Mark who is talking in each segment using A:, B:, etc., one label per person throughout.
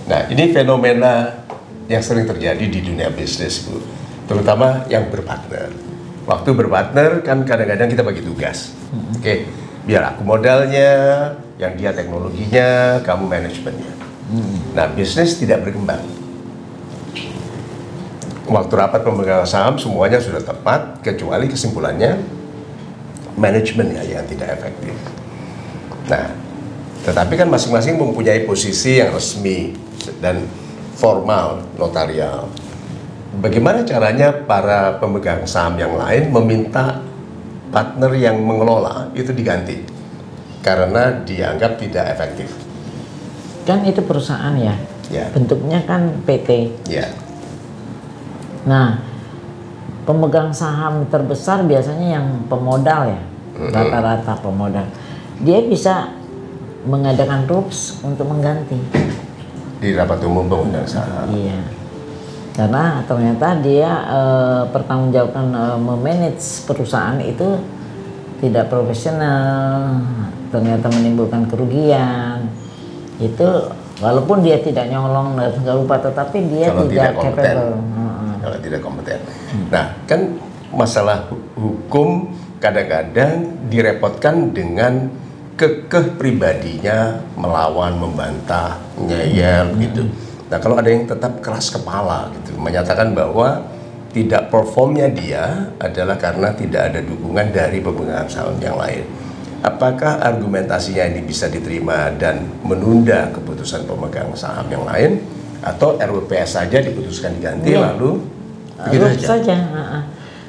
A: Nah, ini fenomena yang sering terjadi di dunia bisnis, Bu. Terutama yang berpartner. Waktu berpartner kan kadang-kadang kita bagi tugas. Oke, biar aku modalnya, yang dia teknologinya, kamu manajemennya. Nah, bisnis tidak berkembang. Waktu rapat pemegang saham semuanya sudah tepat, kecuali kesimpulannya manajemennya yang tidak efektif. Nah, tetapi kan masing-masing mempunyai posisi yang resmi dan formal, notarial. Bagaimana caranya para pemegang saham yang lain meminta partner yang mengelola itu diganti karena dianggap tidak efektif?
B: Kan itu perusahaan ya, bentuknya kan PT.
A: Ya.
B: Nah, pemegang saham terbesar biasanya yang pemodal ya, rata-rata pemodal. Dia bisa mengadakan rups untuk mengganti
A: Di rapat umum pemegang saham.
B: Iya, karena ternyata dia pertanggungjawabkan memanage perusahaan itu tidak profesional, ternyata menimbulkan kerugian. Itu walaupun dia tidak nyolong dan segala rupa, tetapi dia
A: Kalau
B: tidak
A: kompeten.
B: capable.
A: Kalau tidak kompeten. Nah, kan masalah hukum kadang-kadang direpotkan dengan kekeh pribadinya, melawan, membantah, ngeyel gitu. Nah, kalau ada yang tetap keras kepala gitu, menyatakan bahwa tidak performnya dia adalah karena tidak ada dukungan dari pemegang saham yang lain. Apakah argumentasinya ini bisa diterima dan menunda keputusan pemegang saham yang lain, atau RWPS saja diputuskan diganti lalu begitu
B: saja?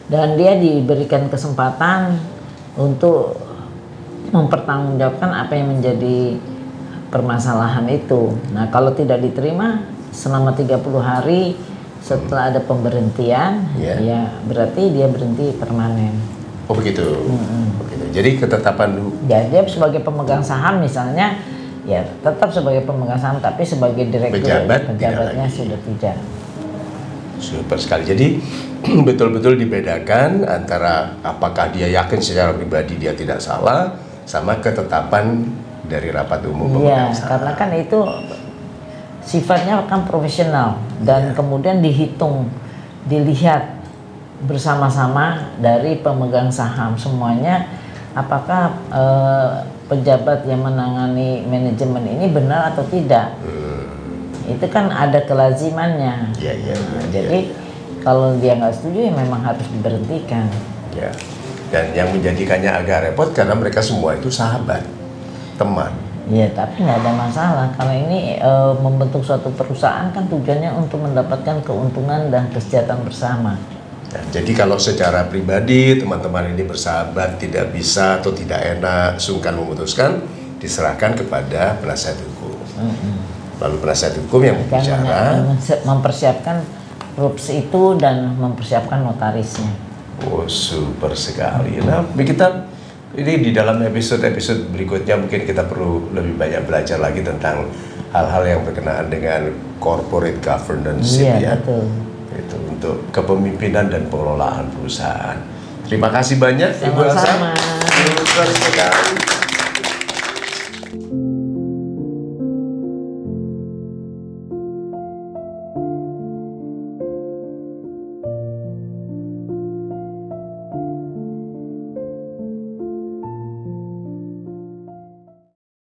B: Dan dia diberikan kesempatan untuk mempertanggungjawabkan apa yang menjadi permasalahan itu. Nah, kalau tidak diterima selama 30 hari setelah ada pemberhentian, ya berarti dia berhenti permanen.
A: Oh begitu. Begitu. Jadi ketetapan
B: ya, dia sebagai pemegang saham misalnya, ya tetap sebagai pemegang saham, tapi sebagai direktur pejabatnya sudah tidak.
A: Super sekali. Jadi betul-betul dibedakan antara apakah dia yakin secara pribadi dia tidak salah sama ketetapan dari rapat umum pemegang saham.
B: Karena kan itu sifatnya kan profesional dan kemudian dilihat bersama-sama dari pemegang saham semuanya, apakah pejabat yang menangani manajemen ini benar atau tidak. Itu kan ada kelazimannya. Jadi kalau dia nggak setuju ya memang harus diberhentikan.
A: Ya. Dan yang menjadikannya agak repot karena mereka semua itu sahabat, teman.
B: Iya, tapi nggak ada masalah. Kalau ini membentuk suatu perusahaan kan tujuannya untuk mendapatkan keuntungan dan kesejahteraan bersama.
A: Nah, jadi kalau secara pribadi teman-teman ini bersahabat, tidak bisa atau tidak enak, sungkan memutuskan, diserahkan kepada penasihat hukum. Lalu penasihat hukum yang bicara,
B: mempersiapkan rups itu dan mempersiapkan notarisnya.
A: Oh, super sekali. Nah, kita ini di dalam episode berikutnya mungkin kita perlu lebih banyak belajar lagi tentang hal-hal yang berkenaan dengan corporate governance.
B: Iya, betul.
A: Itu untuk kepemimpinan dan pengelolaan perusahaan. Terima kasih banyak, Ibu Elsa.
B: Sama-sama.
A: Super sekali.